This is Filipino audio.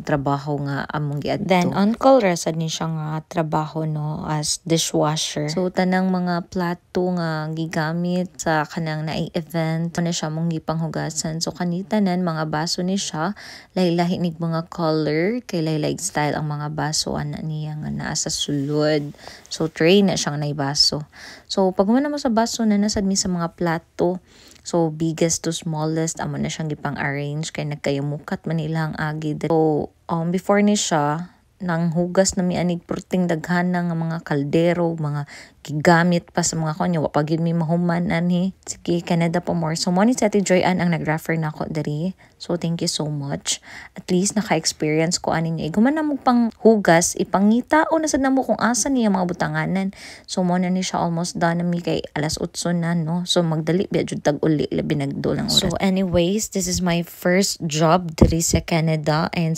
trabaho nga among giadto. Then on call ra sad ni siya nga trabaho no as dishwasher. So tanang mga plato nga gigamit sa kanang naay event na siya mong gipanghugasan. So kanitanan mga baso ni siya lahi-lahi nig mga color kay lahi-lahi style ang mga baso ana niya nga naa sa sulod. So tray na siyang nay baso. So pag mo sa baso na nasad mi sa mga plato. So, biggest to smallest, amo na siyang gipang-arrange kay nagkayamukat man nila ang agi. So, before ni siya, nang hugas na mi anig perting daghana nga mga kaldero, mga gigamit pa sa mga kanya, wa pa gyud mi mahuman anhi. Sige, Canada pa more. So, mo ni sa Ate Joy Ann ang nag-refer na ako diri. So, thank you so much. At least naka-experience ko ani niya. Guman na mo pang hugas, ipangita o nasad na mo kung asa niya mga butanganan. So, mo na ni siya almost done na mi kay alas 8 na, no? So, magdali biya jud tag-uli, labi nagdulang oras. So, anyways, this is my first job diri sa Canada and